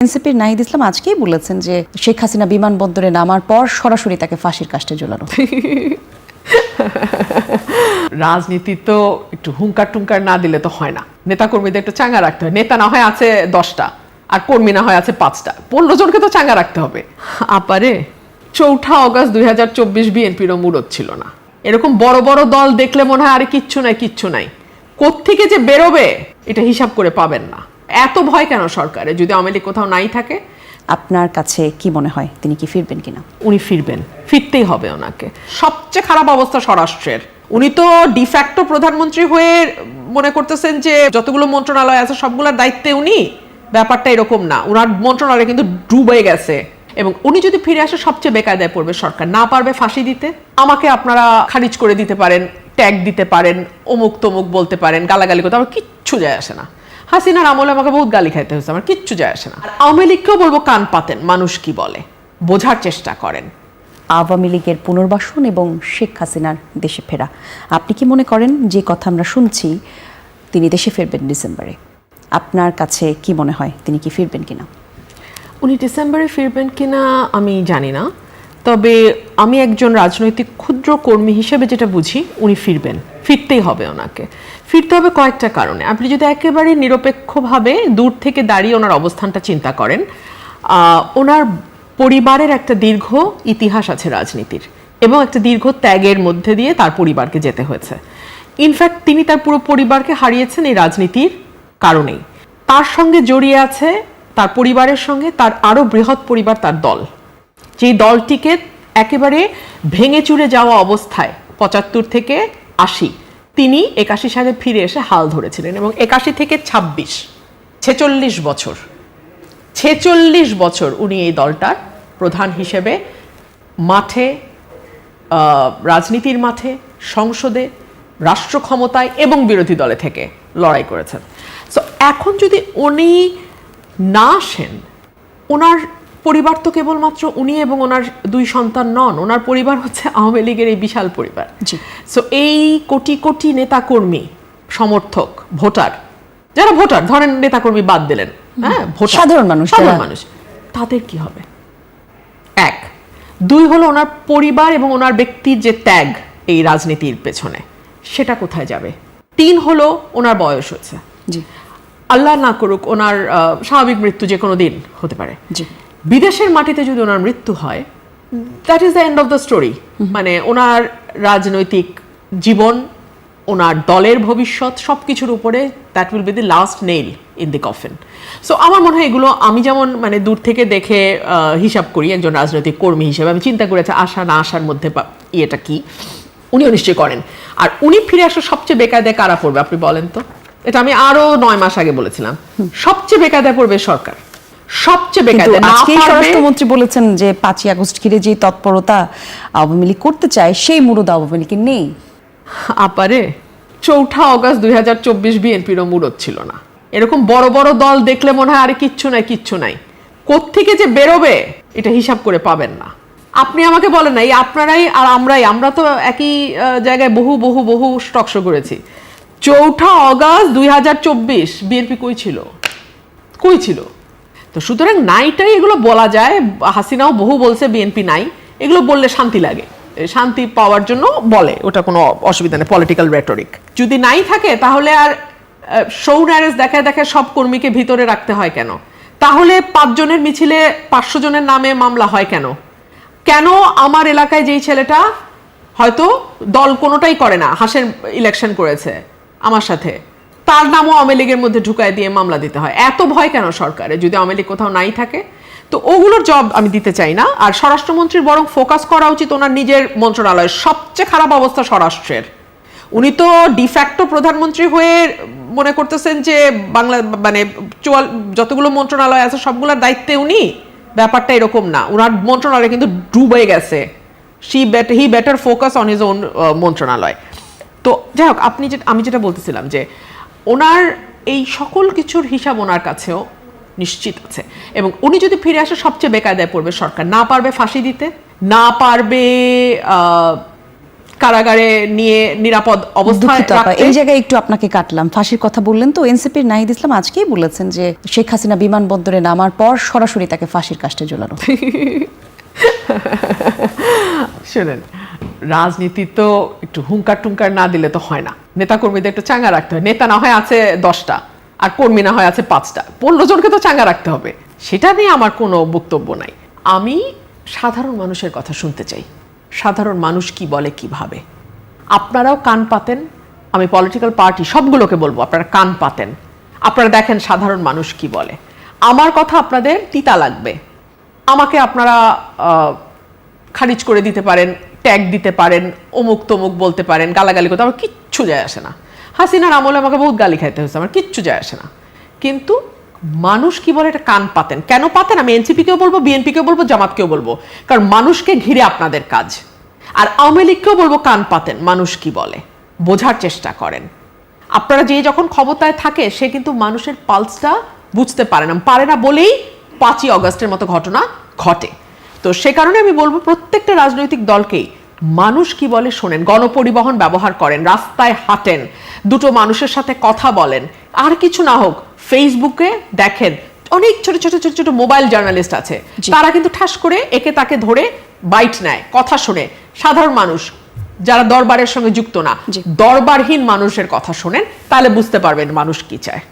এনসিপির নাহিদ ইসলাম আজকেই বলেছেন যে শেখ হাসিনা বিমানবন্দরে নামার পর সরাসরি তাকে ফাঁসির কাস্টে ঝোলানো। রাজনীতি তো একটু হুঙ্কার টুঙ্কার না দিলে তো হয় না, নেতাকর্মীদের একটু চাঙ্গা রাখতে হয়। নেতা না হয় আছে 10টা আর কর্মী না হয় আছে 5টা, 15 জনকে তো চাঙ্গা রাখতে হবে। আপারে 4 অগস্ট 2024 বিএনপিরও মুরত ছিল না। এরকম বড় বড় দল দেখলে মনে হয় আরে কিচ্ছু নাই, কোত্থেকে যে বেরোবে এটা হিসাব করে পাবেন না। এত ভয় কেন সরকারে যদি আওয়ামী লীগ কোথাও নাই থাকে? আপনার কাছে কি মনে হয় তিনি কি ফিরবেন কিনা? উনি ফিরবেন, ফিরতেই হবে ওনাকে। সবচেয়ে খারাপ অবস্থা স্বরাষ্ট্রের। উনি তো ডিফ্যাক্টো প্রধানমন্ত্রী হয়ে মনে করতেছেন যে যতগুলো মন্ত্রণালয় আছে সবগুলোর দায়িত্বে উনি। ব্যাপারটা এরকম না, ওনার মন্ত্রণালয় কিন্তু ডুবে গেছে। এবং উনি যদি ফিরে আসে সবচেয়ে বেকায়দায় পড়বে সরকার। না পারবে ফাঁসি দিতে, আমাকে আপনারা খারিজ করে দিতে পারেন, ট্যাগ দিতে পারেন, অমুক তমুক বলতে পারেন, গালাগালি করতে, আমার কিচ্ছু যায় আসে না। হাসিনার আমলে আমাকে বহুত গালি খাইতে হয়েছে, আমার কিচ্ছু যায় আসে না। আর আওয়ামী লীগকেও বলবো কান পাতেন, মানুষ কি বলে বোঝার চেষ্টা করেন। আওয়ামী লীগের পুনর্বাসন এবং শেখ হাসিনার দেশে ফেরা, আপনি কি মনে করেন যে কথা আমরা শুনছি তিনি দেশে ফিরবেন ডিসেম্বরে? আপনার কাছে কি মনে হয় তিনি কি ফিরবেন কিনা? উনি ডিসেম্বরে ফিরবেন কিনা আমি জানি না, তবে আমি একজন রাজনৈতিক ক্ষুদ্র কর্মী হিসেবে যেটা বুঝি উনি ফিরবেন, ফিরতেই হবে ওনাকে। ফিরতে হবে কয়েকটা কারণে। আপনি যদি একেবারে নিরপেক্ষভাবে দূর থেকে দাঁড়িয়ে ওনার অবস্থানটা চিন্তা করেন, ওনার পরিবারের একটা দীর্ঘ ইতিহাস আছে রাজনীতির, এবং একটা দীর্ঘ ত্যাগের মধ্যে দিয়ে তার পরিবারকে যেতে হয়েছে। ইনফ্যাক্ট তিনি তার পুরো পরিবারকে হারিয়েছেন এই রাজনীতির কারণেই। তার সঙ্গে জড়িয়ে আছে তার পরিবারের সঙ্গে তার আরো বৃহৎ পরিবার, তার দল, যেই দলটিকে একেবারে ভেঙে চুরে যাওয়া অবস্থায় 75 থেকে 80 তিনি 81 সালে ফিরে এসে হাল ধরেছিলেন। এবং 81 থেকে 26 46 বছর উনি এই দলটার প্রধান হিসেবে মাঠে, রাজনীতির মাঠে, সংসদে, রাষ্ট্র ক্ষমতায় এবং বিরোধী দলে থেকে লড়াই করেছেন। সো এখন যদি উনি না আসেন, ওনার পরিবার তো কেবলমাত্র উনি এবং ওনার 2 সন্তান নন, ওনার পরিবার হচ্ছে আওয়ামী লীগের এই বিশাল পরিবার। সো এই কোটি কোটি নেতাকর্মী, সমর্থক, ভোটার, যারা ভোটার ধরেন নেতাকর্মী বাদ দিলেন, হ্যাঁ, সাধারণ মানুষ, তাদের কি হবে? 1, 2 হলো ওনার পরিবার এবং ওনার ব্যক্তির যে ত্যাগ এই রাজনীতির পেছনে, সেটা কোথায় যাবে? 3 হলো ওনার বয়স হচ্ছে, আল্লাহ না করুক ওনার স্বাভাবিক মৃত্যু যে কোনো দিন হতে পারে। বিদেশের মাটিতে যদি ওনার মৃত্যু হয়, that is the end of the story. মানে ওনার রাজনৈতিক জীবন, ওনার দলের ভবিষ্যৎ সবকিছুর উপরে that will be the last nail in the coffin. So আমার মনে হয় এগুলো আমি যেমন মানে দূর থেকে দেখে হিসাব করি একজন রাজনৈতিক কর্মী হিসেবে, আমি চিন্তা করেছি আসা না আসার মধ্যে ইয়েটা কি, উনিও নিশ্চয়ই করেন। আর উনি ফিরে আসা সবচেয়ে বেকায়দায় কারা পড়বে আপনি বলেন তো? এটা আমি আরো 9 মাস আগে বলেছিলাম, সবচেয়ে বেকায়দায় পড়বে সরকার, সবচেয়ে বেকায়দায়। আজকেই স্বরাষ্ট্রমন্ত্রী বলেছেন যে 5ই আগস্ট ঘিরে যে তৎপরতা আওয়ামী লীগ করতে চায় সেই মুরদ আওয়ামী লীগের নেই। আপারে 4 অগস্ট 2024 বিএনপিরও মুরত ছিল না। এরকম বড় বড় দল দেখলে মনে হয় আরে কিচ্ছু নাই, কোত্থেকে যে বেরোবে এটা হিসাব করে পাবেন না। আপনি আমাকে বলেন না, এই আপনারাই আর আমরা তো একই জায়গায় বহু স্টক শো করেছি। 4 অগস্ট 2024 বিএনপি কই ছিল? তো সুতরাং নাইটাই এগুলো বলা যায়। হাসিনাও বহু বলছে বিএনপি নাই, এগুলো বললে শান্তি লাগে, শান্তি পাওয়ার জন্য বলে, ওটা কোনো অসুবিধা নেই, পলিটিক্যাল রেটরিক। যদি নাই থাকে তাহলে আর শো অ্যারেস্ট দেখায় সব কর্মীকে ভিতরে রাখতে হয় কেন? তাহলে 5 জনের মিছিলে 500 জনের নামে মামলা হয় কেন? আমার এলাকায় যেই ছেলেটা হয়তো দল কোনোটাই করে না, হাসের ইলেকশন করেছে আমার সাথে, তার নামও আওয়ামী লীগের মধ্যে ঢুকায় দিয়ে মামলা দিতে হয়? এত ভয় কেন সরকারে যদি আওয়ামী লীগ কোথাও নাই থাকে? তো ওগুলোর জব আমি দিতে চাই না। আর স্বরাষ্ট্রমন্ত্রীর বরং ফোকাস করা উচিত ওনার নিজের মন্ত্রণালয়। সবচেয়ে খারাপ অবস্থা স্বরাষ্ট্রের। উনি তো ডিফ্যাক্টো প্রধানমন্ত্রী হয়ে মনে করতেছেন যে বাংলা মানে যতগুলো মন্ত্রণালয় আছে সবগুলোর দায়িত্বে উনি। ব্যাপারটা এরকম না, ওনার মন্ত্রণালয় কিন্তু ডুবে গেছে। He better focus on his own মন্ত্রণালয়। তো যাই হোক, আমি যেটা বলতেছিলাম যে ওনার এই সকল কিছুর হিসাব ওনার কাছেও নিশ্চিত আছে। এবং উনি যদি ফিরে আসে সবচেয়ে বেকায়দায় পড়বে সরকার। না পারবে ফাঁসি দিতে, না পারবে কারাগারে নিয়ে নিরাপদ অবস্থায় দুঃখিত আপা, রাখতে। এই জায়গায় একটু আপনাকে কাটলাম। ফাঁসির কথা বললেন তো, এনসিপির নাহিদ ইসলাম আজকেই বলেছেন যে শেখ হাসিনা বিমানবন্দরে নামার পর সরাসরি তাকে ফাঁসির কাস্টে ঝোলানো। শুনেন, রাজনীতি তো একটু হুঙ্কার টুঙ্কার না দিলে তো হয় না। নেতা কর্মীদের একটু চাঙ্গা রাখতে হয়। নেতা না হয় আছে 10টা আর কর্মী না হয় আছে 5টা, 15 জনকে তো চাঙ্গা রাখতে হবে। সেটা নিয়ে আমার কোনো বক্তব্য নাই। আমি সাধারণ মানুষের কথা শুনতে চাই, সাধারণ মানুষ কি বলে কি ভাবে। আপনারাও কান পাতেন, আমি পলিটিক্যাল পার্টি সবগুলোকে বলবো আপনারা কান পাতেন, আপনারা দেখেন সাধারণ মানুষ কি বলে। আমার কথা আপনাদের তিতা লাগবে, আমাকে আপনারা খারিজ করে দিতে পারেন, ট্যাগ দিতে পারেন, অমুক তমুক বলতে পারেন, গালাগালি করতে, আমার কিচ্ছু যায় আসে না। হাসিনার আমলে আমাকে বহুত গালি খাইতে হয়েছে, আমার কিচ্ছু যায় আসে না। কিন্তু মানুষ কি বলে এটা কান পাতেন। কেন পাতেন? আমি এনসিপিকেও বলবো, বিএনপিকেও বলবো, জামাতকেও বলবো, কারণ মানুষকে ঘিরে আপনাদের কাজ। আর আওয়ামী লীগকেও বলবো কান পাতেন, মানুষ কি বলে বোঝার চেষ্টা করেন। আপনারা যে যখন ক্ষমতায় থাকে সে কিন্তু মানুষের পালসটা বুঝতে পারে না বলেই 5ই অগস্টের মতো ঘটনা ঘটে। তো সে কারণে আমি বলবো প্রত্যেকটা রাজনৈতিক দলকেই মানুষ কি বলে শোনেন, গণপরিবহন ব্যবহার করেন, রাস্তায় হাঁটেন, দুটো মানুষের সাথে কথা বলেন, আর কিছু না হোক ফেসবুকে দেখেন অনেক ছোট ছোট ছোট ছোট মোবাইল জার্নালিস্ট আছে, তারা কিন্তু ঠাস করে একে তাকে ধরে বাইট নেয়, কথা শোনে। সাধারণ মানুষ যারা দরবারের সঙ্গে যুক্ত না, দরবারহীন মানুষের কথা শোনেন, তাহলে বুঝতে পারবেন মানুষ কি চায়।